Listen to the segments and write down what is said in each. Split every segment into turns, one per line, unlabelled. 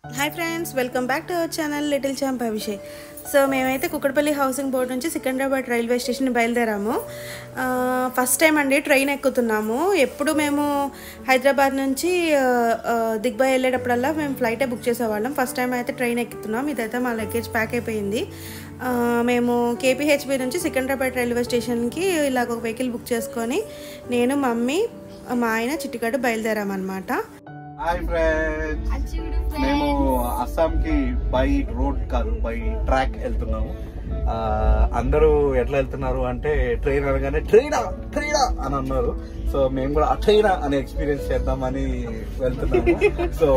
Hi friends, welcome back to our channel little champ Abhishek. So మేమైతే Kukkadapalli housing board నుంచి Secunderabad railway station బయలుదేరాము. First time అండి train ఎక్కుతున్నాము. ఎప్పుడు మేము హైదరాబాద్ నుంచి దిగ్బాయ్ వెళ్ళేటప్పుడల్లా మేము ఫ్లైటే బుక్ చేసేవాళ్ళం. ఫస్ట్ టైం అయితే ట్రైన్ ఎక్కుతున్నాం. ఇదైతే మా లగేజ్ ప్యాక్ అయిపోయింది. మేము కేపీహెచ్బి నుంచి సికింద్రాబాద్ రైల్వే స్టేషన్కి ఇలాగ ఒక వెహికల్ బుక్ చేసుకొని నేను, మమ్మీ, మా ఆయన, చిట్టిగాడు బయలుదేరామన్నమాట.
హాయ్ ఫ్రెండ్స్, మేము అస్సాం కి బై రోడ్ కాదు బై ట్రాక్ వెళ్తున్నాము. అందరూ ఎట్లా వెళ్తున్నారు అంటే ట్రైన్ అనగానే ట్రైనా ట్రైనా అని అన్నారు. సో మేము కూడా ఆ ట్రైనా అనే ఎక్స్పీరియన్స్ చేద్దామని వెళ్తున్నాము. సో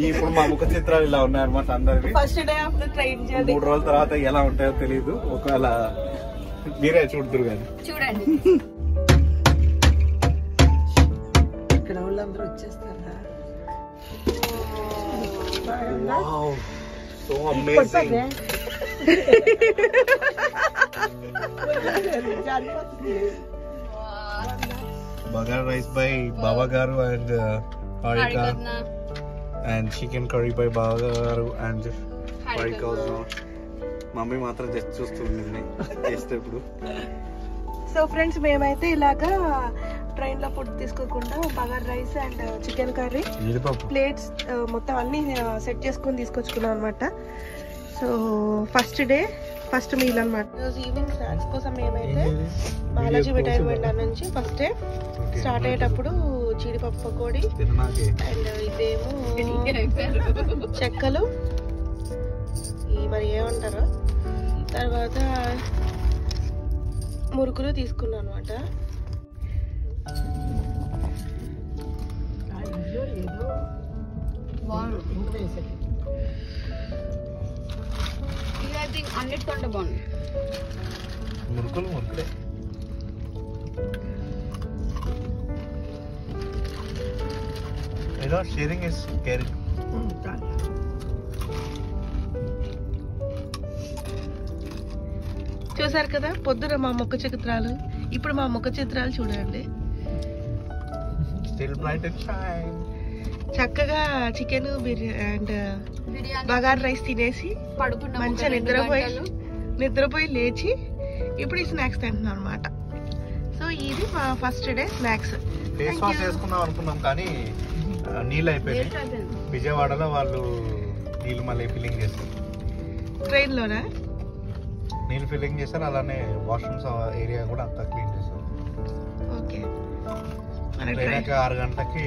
ఇప్పుడు మా ముఖ చిత్రాలు ఇలా ఉన్నాయన్నమాట అందరికి.
First day after train journey.
3 రోజుల తర్వాత ఎలా ఉంటాయో తెలియదు. ఒకవేళ మీరే చూడుతురు కానీ
చూడండి.
ఇక్కడ వాళ్ళందరూ వచ్చేస్తారా?
Wow, so amazing. Bagar rice by Baba Garu and Harika, and chicken curry by Baba Garu and Harika also. Mummy మాత్రం జస్ట్ చూస్తుంది చేసేటప్పుడు.
సో ఫ్రెండ్స్, మేమైతే ఇలాగా ట్రైన్ లో ఫుడ్ తీసుకోకుండా bagara rice and chicken curry plates మొత్తం అన్ని సెట్ చేసుకొని తీసుకొచ్చుకున్నాం అనమాట. So first day first meal అనమాట. ఈరోజు ఈవినింగ్ స్నాక్స్ కోసం మేమైతే బాలాజీ మిఠాయి బండి నుంచి ఫస్ట్ డే స్టార్ట్ అయ్యేటప్పుడు జీడిపప్పు పకోడీ అండ్ ఇదేమో చెక్కలు, మరి ఏమంటారు, తర్వాత మురుకులు తీసుకున్నాం అనమాట.
అన్నిటికంటే బాగుంది
మురుకులు. మురుకులే ఏదో షేరింగ్ ఇస్ కేరింగ్.
చూసారు కదా పొద్దున మా ముఖ చిత్రాలు, ఇప్పుడు మా ముఖ చిత్రాలు చూడండి. చక్కగా చికెన్ అండ్ బగార్ రైస్ తినేసి మంచిగా నిద్రపోయి లేచి ఇప్పుడు ఈ స్నాక్స్ తింటున్నాం అనమాట. సో ఇది మా first day snacks.
Face wash చేసుకుందాం అనుకున్నాం కానీ నీళ్ళు అయిపోయినాయి. విజయవాడలో వాళ్ళు నీళ్ళు మళ్ళీ ఫిల్లింగ్ చేస్తారు.
ట్రైన్ లోనా
నీళ్ళు ఫిల్లింగ్ చేస్తారు, అలానే వాష్రూమ్స్ ఏరియా కూడా అంతా క్లీన్ చేస్తారు.
ఓకే,
6 గంటలకి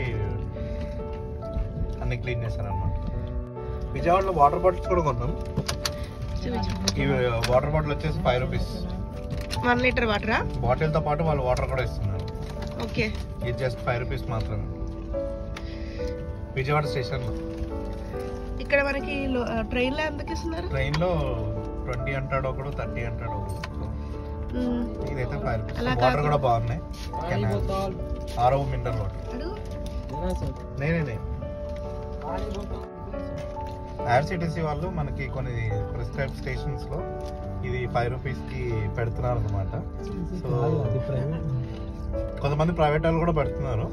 అన్ని క్లీన్ చేస్తారు అనమాట. విజయవాడలో వాటర్ బాటిల్స్ కూడా కొన్నాం. ఈ వాటర్ బాటిల్ వచ్చేసి 5 రూపీస్.
1 లీటర్ వాటరా?
బాటిల్ తో పాటు వాళ్ళు వాటర్ కూడా ఇస్తున్నారు.
ఓకే,
ఇది జస్ట్ 5 రూపీస్ మాత్రమే. విజయవాడ స్టేషన్ లో.
ఇక్కడ మనకి ట్రైన్ లో ఎంతకి ఇస్తున్నారు?
ట్రైన్ లో 20 అంటాడు ఒకడు, 30 అంటాడు ఒకడు. ఇదైతే 5 రూపీస్. వాటర్ కూడా బాగున్నాయి. ఆరో మినరల్ వాటర్. నేనే ఐఆర్సిటిసి వాళ్ళు మనకి కొన్ని ప్రిస్క్రైబ్ స్టేషన్స్ లో ఇది 5 రూపీస్ కి పెడుతున్నారు అనమాట. సో కొంతమంది ప్రైవేట్ వాళ్ళు కూడా పెడుతున్నారు.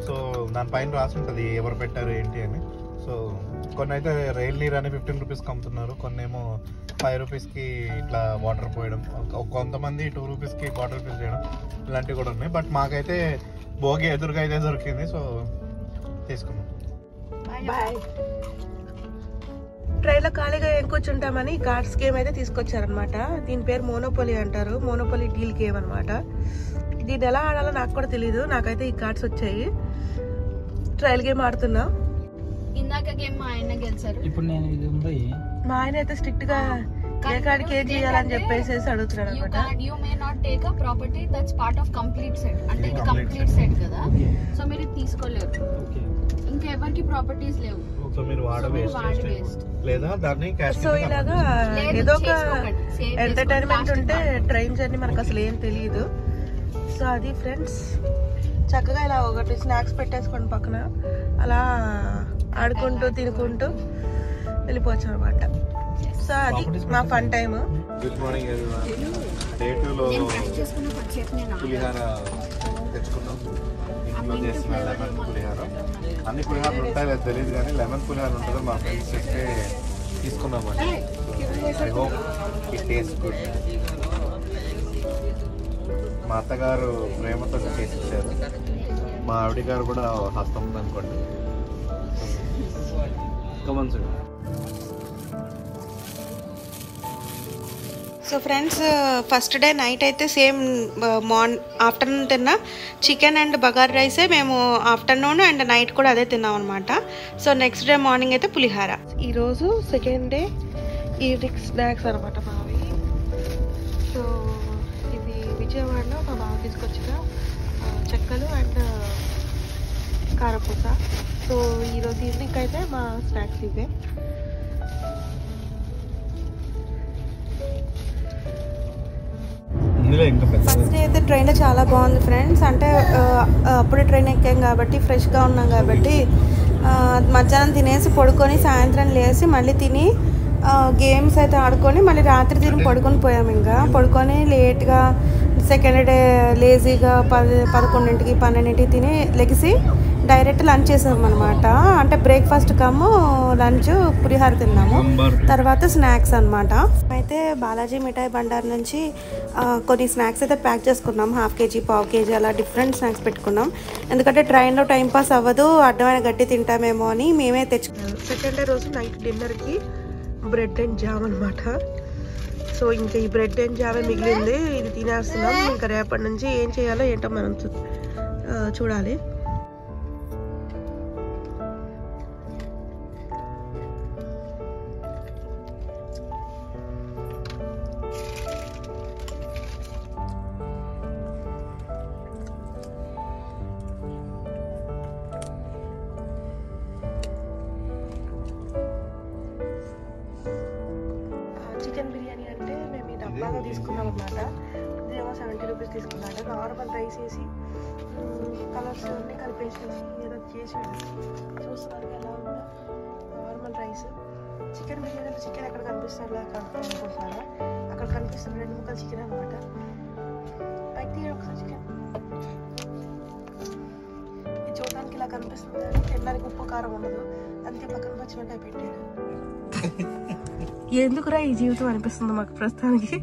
సో దానిపైన రాసి ఉంటుంది ఎవరు పెట్టారు ఏంటి అని. సో కొన్ని అయితే రైల్ నీర్ అని 15 రూపీస్కి అమ్ముతున్నారు, కొన్ని ఏమో 5 రూపీస్కి ఇట్లా వాటర్ పోయడం, కొంతమంది 2 రూపీస్కి బాటిల్ ఫిల్ చేయడం, ఇలాంటివి కూడా ఉన్నాయి. బట్ మాకైతే భోగి ఎదురుగా అయితే దొరికింది, సో తీసుకున్నాం.
ట్రైన్ లో ఖాళీగా ఏం కూర్చుంటామని కార్డ్స్ గేమ్ అయితే తీసుకొచ్చారనమాట. దీని పేరు మోనోపోలీ అంటారు. మోనోపోలీ డీల్ గేమ్ అనమాట. దీన్ని ఎలా ఆడాలో నాకు కూడా తెలీదు. నాకైతే ఈ కార్డ్స్ వచ్చాయి. ట్రయల్ గేమ్ ఆడుతున్నా.
ఇందాక గేమ్ మా ఆయన గెలిచారు.
ఇప్పుడు నేను
మా ఆయన అయితే స్ట్రిక్ట్ గా ఏ కార్డ్ ఏం చేయాలని చెప్పేసి అడుగుతున్నాడు అనమాట.
You may not take a property that's part of complete set. అంటే ఇది కంప్లీట్ సెట్ కదా, సో మీరు ఇది తీసుకోలేరు. ఇంకెవరికి ప్రాపర్టీస్ లేవు.
సో మీరు వేస్ట్ లేదా దాన్ని క్యాష్.
సో ఇలాగా ఏదో ఒక ఎంటర్టైన్మెంట్ ఉంటే ట్రైన్ జర్నీ మనకు అసలు ఏం తెలియదు. సో అది ఫ్రెండ్స్, చక్కగా ఇలా ఒకటి స్నాక్స్ పెట్టేసుకోండి పక్కన, అలా ఆడుకుంటూ తినుకుంటూ వెళ్ళిపోవచ్చు అనమాట. సో అది మా fun time.
Good morning everyone. Day 2 లో పులిహార తెచ్చుకున్నాం. ఇంట్లో చేసిన లెమన్ పులిహార. అన్ని పులిహారలు ఉంటాయో లేదు తెలియదు కానీ లెమన్ పులిహార ఉంటుందో మా ఫ్రెండ్స్ చెప్తే తీసుకున్నామండి. I hope it taste good. మా అత్తగారు ప్రేమతో చేసి ఇచ్చారు. మా ఆవిడ గారు కూడా హస్తం ఉందనుకోండి.
So friends, first day night అయితే సేమ్ ఆఫ్టర్నూన్ తిన్న చికెన్ అండ్ బగార్ రైసే మేము ఆఫ్టర్నూన్ అండ్ నైట్ కూడా అదే తిన్నాం అనమాట. సో నెక్స్ట్ డే మార్నింగ్ అయితే పులిహార.
ఈరోజు సెకండ్ డే ఈవినింగ్ స్నాక్స్ అనమాట మావి. సో ఇది విజయవాడలో మా బావ తీసుకొచ్చిన చెక్కలు అండ్ కారపూస. సో ఈరోజు ఈవినింగ్ అయితే మా స్నాక్స్ ఇవే.
ఫస్ట్ డే అయితే ట్రైన్లో చాలా బాగుంది ఫ్రెండ్స్. అంటే అప్పుడే ట్రైన్ ఎక్కాం కాబట్టి ఫ్రెష్గా ఉన్నాం కాబట్టి మధ్యాహ్నం తినేసి పడుకొని సాయంత్రం లేచి మళ్ళీ తిని గేమ్స్ అయితే ఆడుకొని మళ్ళీ రాత్రి తిని పడుకొని పోయాము. ఇంకా పడుకొని లేట్గా సెకండ్ డే లేజీగా 11ంటికి 12ంటికి తిని లెగిసి డైరెక్ట్ లంచ్ చేసాము అనమాట. అంటే బ్రేక్ఫాస్ట్ కమ్ము లంచ్ పులిహార తిన్నాము, తర్వాత స్నాక్స్ అనమాట. అయితే బాలాజీ మిఠాయి బండార్ నుంచి కొన్ని స్నాక్స్ అయితే ప్యాక్ చేసుకున్నాం. ½ kg, ½ kg అలా డిఫరెంట్ స్నాక్స్ పెట్టుకున్నాం. ఎందుకంటే ట్రైన్లో టైంపాస్ అవ్వదు, అడ్డమైన గట్టి తింటామేమో అని మేమే తెచ్చుకున్నాం.
సెకండ్ డే రోజు నైట్ డిన్నర్కి బ్రెడ్ అండ్ జామ్ అనమాట. సో ఇంకా ఈ బ్రెడ్ అండ్ జామే మిగిలింది, ఇది తినేస్తున్నాం. ఇంకా రేపటి నుంచి ఏం చేయాలో ఏంటో మనం చూడాలి. చికెన్ బిర్యానీ అంటే మేము ఈ డబ్బాగా తీసుకున్నాం అనమాట. ఇదేమో 70 రూపీస్ తీసుకున్నాడు. నార్మల్ రైస్ వేసి కలర్స్ అన్నీ కలిపేసేసి ఏదో చేసి చూస్తున్నారు ఎలా ఉందో. నార్మల్ రైస్ చికెన్ బిర్యానీలో చికెన్ ఎక్కడ కనిపిస్తాడు అనుకుంటున్నారా? అక్కడ కనిపిస్తుంది 2 ముక్కలు చికెన్ అనమాట. పైకి తీయ ఒకసారి చికెన్ ఇది చూడడానికి ఇలా కనిపిస్తుంది, తినడానికి ఉప్పు కారం ఉండదు, అంతే పక్కన పచ్చిమిరకాయ పెట్టాడు. ఎందుకురా ఈ జీవితం అనిపిస్తుంది మాకు ప్రస్తుతానికి.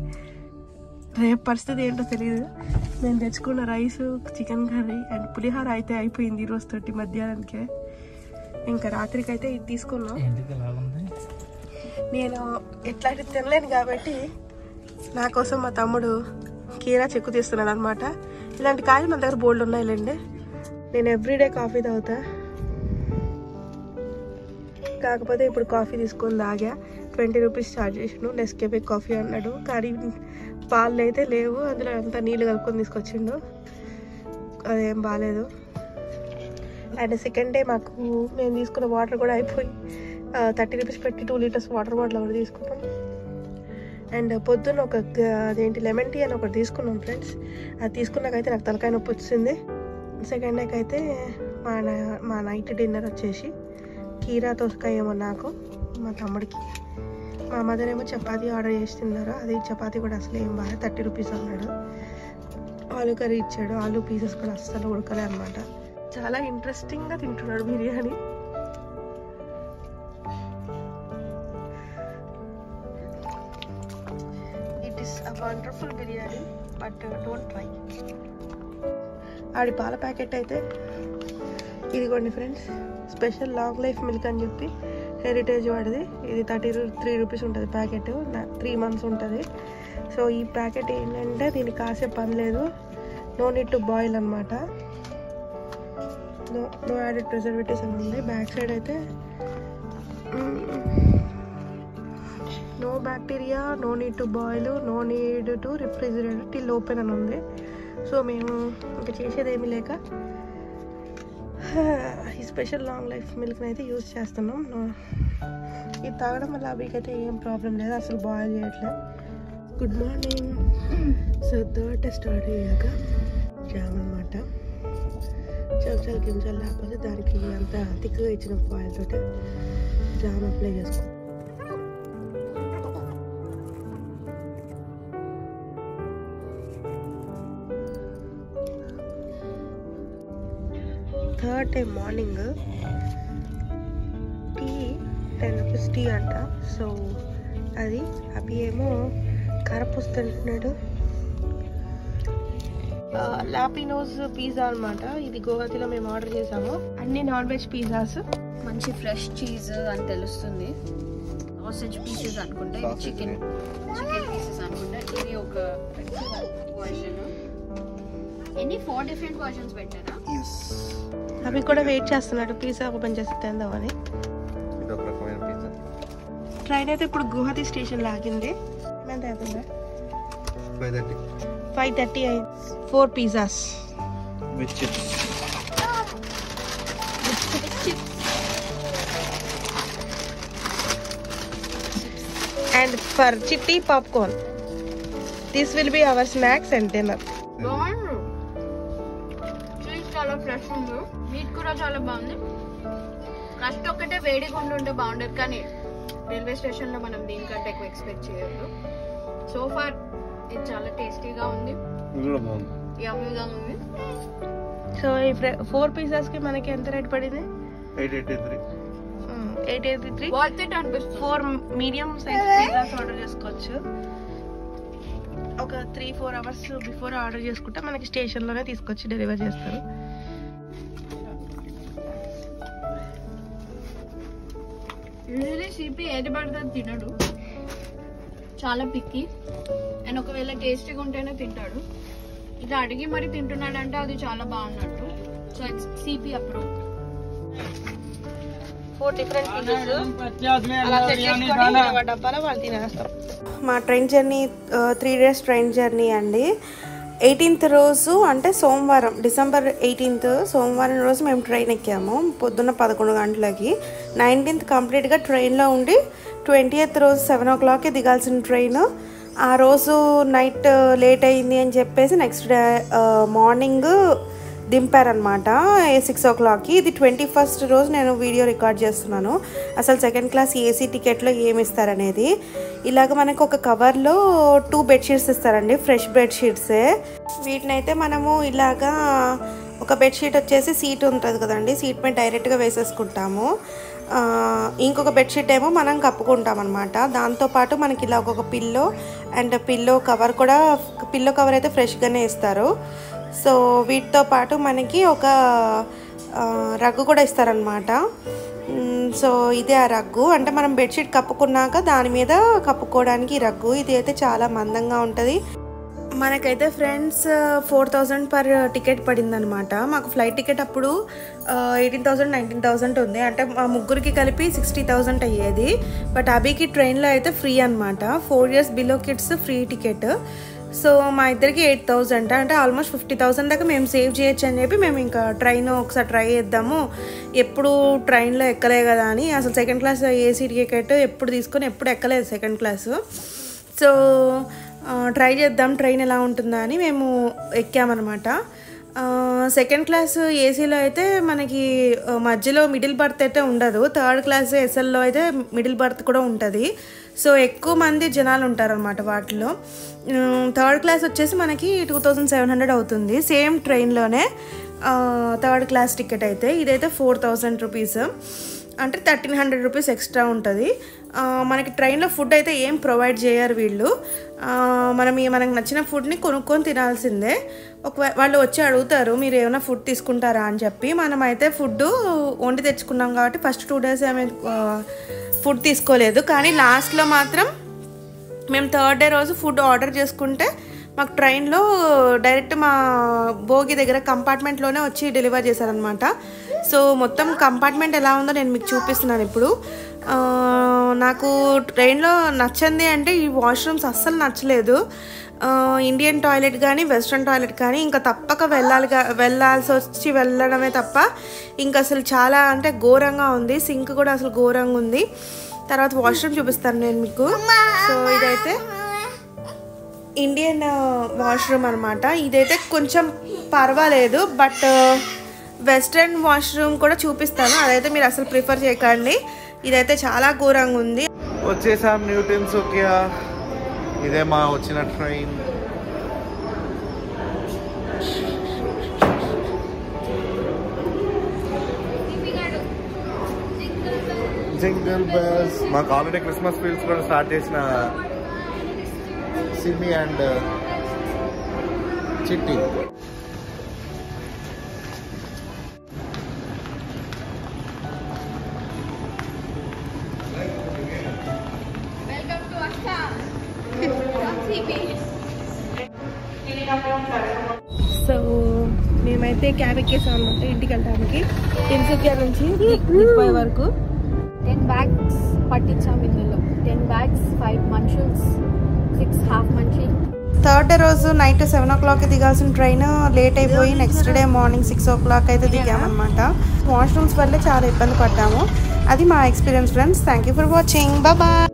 రేపు పరిస్థితి ఏంటో తెలియదు. నేను తెచ్చుకున్న రైస్, చికెన్ కర్రీ అండ్ పులిహార అయితే అయిపోయింది ఈరోజు తోటి మధ్యాహ్నానికే. ఇంకా రాత్రికి అయితే ఇది తీసుకున్నాం. నేను ఎట్లాంటిది తినలేను కాబట్టి నా కోసం మా తమ్ముడు కీరా చెక్కు తీస్తున్నాడు అనమాట. ఇలాంటి కాయలు మన దగ్గర బోల్డ్ ఉన్నాయిలేండి. నేను ఎవ్రీడే కాఫీ తాగుతా, కాకపోతే ఇప్పుడు కాఫీ తీసుకొని తాగా. 20 రూపీస్ ఛార్జ్ చేసిండు. నెస్కేఫే కాఫీ అన్నాడు, కానీ పాలు అయితే లేవు, అందులో అంతా నీళ్ళు కలుపుకొని తీసుకొచ్చిండు. అదేం బాగాలేదు. అండ్ సెకండ్ డే మాకు మేము తీసుకున్న వాటర్ కూడా అయిపోయి 30 రూపీస్ పెట్టి 2 లీటర్స్ వాటర్ బాటిల్ ఒకటి తీసుకున్నాం. అండ్ పొద్దున్న అదేంటి లెమన్ టీ అని ఒకటి తీసుకున్నాం ఫ్రెండ్స్. అది తీసుకున్నాకైతే నాకు తలకాయ నొప్పి వచ్చింది. సెకండ్ డేకి అయితే మా నైట్ డిన్నర్ వచ్చేసి కీరా దోసకాయ ఏమో నాకు, మా తమ్ముడికి. మా మదర్ ఏమో చపాతీ ఆర్డర్ చేసి తిన్నారు. అది చపాతీ కూడా అసలు ఏం బాగా 30 రూపీస్ అన్నాడు. ఆలు కర్రీ ఇచ్చాడు, ఆలు పీసెస్ కూడా అస్సలు ఉడకలే అనమాట. చాలా ఇంట్రెస్టింగ్గా తింటున్నాడు biryani. It is a wonderful biryani, but don't try. ఆడి పాల ప్యాకెట్ అయితే ఇదిగోండి friends, special long life milk అని చెప్పి హెరిటేజ్ వాడిది. ఇది 33 రూపీస్ ఉంటుంది ప్యాకెట్, 3 months ఉంటుంది. సో ఈ ప్యాకెట్ ఏంటంటే దీనికి కాసే పని లేదు, నో నీడ్ టు బాయిల్ అనమాట. నో యాడెడ్ ప్రిజర్వేటివ్స్ అని ఉంది. బ్యాక్ సైడ్ అయితే no bacteria, no need to boil, no need to refrigerate till open అని ఉంది. సో మేము ఇంకా చేసేది ఏమీ లేక ఈ స్పెషల్ లాంగ్ లైఫ్ మిల్క్ని అయితే యూజ్ చేస్తున్నాం. ఇది తాగడం వల్ల అవికైతే ఏం ప్రాబ్లం లేదు, అసలు బాయిల్ చేయట్లేదు. Good morning. So third start అయ్యాక జామ్ అనమాట. చెంచాలు గింజలు లేకపోతే దానికి అంత థిక్గా ఇచ్చిన ఫాయిల్ తోటి జామ్ అప్లై చేసుకో. అంటే మార్నింగ్ టీ 10 రూపీస్ టీ అంట. సో అది అవి ఏమో కారపూస తింటున్నాడు. లాపినోస్ పిజ్జా అనమాట. ఇది గోవాలో మేము ఆర్డర్ చేసాము. అన్ని నాన్ వెజ్ పిజ్జాస్.
మంచి ఫ్రెష్ చీజ్ అని తెలుస్తుంది. సాసేజ్ పీసెస్ అనుకుంటా, ఇది చికెన్ పీసెస్ అనుకుంటా. ఇది ఒక వర్షన్. ఎన్ని 4 డిఫరెంట్ వర్షన్స్ పెట్టారా?
అవి కూడా వెయిట్ చేస్తున్నాడు పిజ్జా ఓపెన్ చేసి తిందామని. ట్రైన్ అయితే ఇప్పుడు గువాహతి స్టేషన్ లాగింది. ఎంత అవుతుందా? 5:30 అయింది. 4 pizzas
with chips.
And for chitti popcorn. This will be our snacks and dinner.
Cheese చాలా ఫ్రెష్ ఉంది. మీట్ కూడా చాలా బాగుంది. ఫస్ట్ ఒక్కటే వేడిగా ఉంటే బాగుండదు, కానీ రైల్వే స్టేషన్ లో మనం దీనికంటే ఎక్కువ ఎక్స్పెక్ట్ చేయొద్దు. సో ఫార్ ఇది చాలా టేస్టీగా ఉంది. యమ్మీగా ఉంది.
సో ఈ 4 pizzas కి మనకి ఎంత రేట్ పడింది? 883.
వర్త్ ఇట్ అనిపిస్తుంది.
4 మీడియం సైజ్ పిజ్జాస్ ఆర్డర్ చేసుకోవచ్చు. ఒక 3-4 అవర్స్ బిఫోర్ ఆర్డర్ చేసుకుంటే మనకి స్టేషన్ లోనే తీసుకొచ్చి డెలివర్ చేస్తారు.
యూజువల్లీ సిపి ఏది పడితే తినడు, చాలా పిక్కి. అండ్ ఒకవేళ టేస్టీగా ఉంటేనే తింటాడు. ఇది అడిగి మరి తింటున్నాడు అంటే అది చాలా బాగున్నట్టు. So it's CP approve.
4 different pizzas అలా సెట్ చేసుకొని డబ్బాలో వాళ్ళు తినేస్తారు.
మా train journey 3 days train journey అండి. 18th రోజు అంటే సోమవారం, డిసెంబర్ 18th సోమవారం రోజు మేము ట్రైన్ ఎక్కాము పొద్దున్న 11 గంటలకి. 19th కంప్లీట్గా ట్రైన్లో ఉండి 20th రోజు 7 o'clockకి దిగాల్సిన ట్రైన్ ఆ రోజు నైట్ లేట్ అయింది అని చెప్పేసి నెక్స్ట్ డే మార్నింగ్ దింపారనమాట 6 o'clockకి. ఇది 21st రోజు నేను వీడియో రికార్డ్ చేస్తున్నాను. అసలు సెకండ్ క్లాస్ ఏసీ టికెట్లో ఏమి ఇస్తారనేది. ఇలాగ మనకు ఒక కవర్లో 2 బెడ్షీట్స్ ఇస్తారండి, ఫ్రెష్ బెడ్షీట్సే. వీటినైతే మనము ఇలాగా ఒక బెడ్షీట్ వచ్చేసి సీట్ ఉంటుంది కదండి, సీట్ మీద డైరెక్ట్గా వేసేసుకుంటాము. ఇంకొక బెడ్షీట్ ఏమో మనం కప్పుకుంటాం అనమాట. దాంతోపాటు మనకి ఇలా ఒక పిల్లో అండ్ పిల్లో కవర్ కూడా, పిల్లో కవర్ అయితే ఫ్రెష్గానే ఇస్తారు. సో వీటితో పాటు మనకి ఒక రగ్గు కూడా ఇస్తారనమాట. సో ఇదే ఆ రగ్గు, అంటే మనం బెడ్షీట్ కప్పుకున్నాక దాని మీద కప్పుకోవడానికి ఈ రగ్గు. ఇది అయితే చాలా మందంగా ఉంటుంది. మనకైతే ఫ్రెండ్స్ 4000 పర్ టికెట్ పడిందనమాట. మాకు ఫ్లైట్ టికెట్ అప్పుడు 18,000 19,000 ఉంది, అంటే మా ముగ్గురికి కలిపి 60,000 అయ్యేది. బట్ అభికి ట్రైన్లో అయితే ఫ్రీ అనమాట. 4 years below kids free ticket. So మా ఇద్దరికి 8,000, అంటే ఆల్మోస్ట్ 50,000 దాకా మేము సేవ్ చేయొచ్చు అని చెప్పి మేము ఇంకా ట్రైన్ ఒకసారి ట్రై చేద్దాము, ఎప్పుడు ట్రైన్లో ఎక్కలే కదా అని. అసలు సెకండ్ క్లాస్ ఏసీ టికెట్ ఎప్పుడు తీసుకొని ఎప్పుడు ఎక్కలేదు సెకండ్ క్లాసు. సో ట్రై చేద్దాం ట్రైన్ ఎలా ఉంటుందా అని మేము ఎక్కామన్నమాట. సెకండ్ క్లాస్ ఏసీలో అయితే మనకి మధ్యలో మిడిల్ బర్త్ అయితే ఉండదు. థర్డ్ క్లాస్ ఎస్ఎల్లో అయితే మిడిల్ బర్త్ కూడా ఉంటుంది. సో ఎక్కువ మంది జనాలు ఉంటారనమాట వాటిలో. థర్డ్ క్లాస్ వచ్చేసి మనకి 2700 అవుతుంది సేమ్ ట్రైన్లోనే. థర్డ్ క్లాస్ టికెట్ అయితే ఇదైతే 4000 రూపీస్, అంటే 1300 రూపీస్ ఎక్స్ట్రా ఉంటుంది. మనకి ట్రైన్లో ఫుడ్ అయితే ఏం ప్రొవైడ్ చేయరు వీళ్ళు. మనకు నచ్చిన ఫుడ్ని కొనుక్కొని తినాల్సిందే. వాళ్ళు వచ్చి అడుగుతారు మీరు ఏమైనా ఫుడ్ తీసుకుంటారా అని చెప్పి. మనమైతే ఫుడ్ వండి తెచ్చుకున్నాం కాబట్టి ఫస్ట్ 2 days ఏమి ఫుడ్ తీసుకోలేదు. కానీ లాస్ట్లో మాత్రం మేము థర్డ్ డే రోజు ఫుడ్ ఆర్డర్ చేసుకుంటే మాకు ట్రైన్లో డైరెక్ట్ మా భోగి దగ్గర కంపార్ట్మెంట్లోనే వచ్చి డెలివర్ చేశారనమాట. సో మొత్తం కంపార్ట్మెంట్ ఎలా ఉందో నేను మీకు చూపిస్తున్నాను ఇప్పుడు. నాకు ట్రైన్లో నచ్చింది అంటే ఈ వాష్రూమ్స్ అస్సలు నచ్చలేదు. ఇండియన్ టాయిలెట్ కానీ వెస్ట్రన్ టాయిలెట్ కానీ ఇంకా తప్పక వెళ్ళాల్సి వచ్చి వెళ్ళడమే తప్ప ఇంకా అసలు చాలా అంటే ఘోరంగా ఉంది. సింక్ కూడా అసలు ఘోరంగా ఉంది. తర్వాత వాష్రూమ్ చూపిస్తాను నేను మీకు. సో ఇదైతే ఇండియన్ వాష్రూమ్ అనమాట. ఇదైతే కొంచెం పర్వాలేదు, బట్ వెస్ట్రన్ వాష్రూమ్ కూడా చూపిస్తాను, అదైతే మీరు అసలు ప్రిఫర్ చేయకండి. ఇదైతే చాలా ఘోరంగా ఉంది.
వచ్చేసాం న్యూటన్ సోకియా. ఇదే మా వచ్చిన ట్రైన్. Jingle bells. మాకు ఆల్రెడీ క్రిస్మస్ ఫీల్స్ కూడా స్టార్ట్ చేసిన Simmi and Chitti.
Welcome to Assam from CP.
So మేమైతే క్యాబ్ ఎక్కేసాం అనమాట ఇంటికి వెళ్ళడానికి. తిన్సుకియా నుంచి దిగ్బాయ్ వరకు
10 bags పట్టించాం ఇందులో. 10 bags, 5 manchus, 6 half manchi.
Third day రోజు నైట్ 7 o'clock దిగాల్సిన ట్రైన్ లేట్ అయిపోయి నెక్స్ట్ డే మార్నింగ్ 6 o'clock అయితే దిగామన్నమాట. వాష్రూమ్స్ వల్ల చాలా ఇబ్బంది పడ్డాము. అది మా experience friends. Thank you for watching. Bye.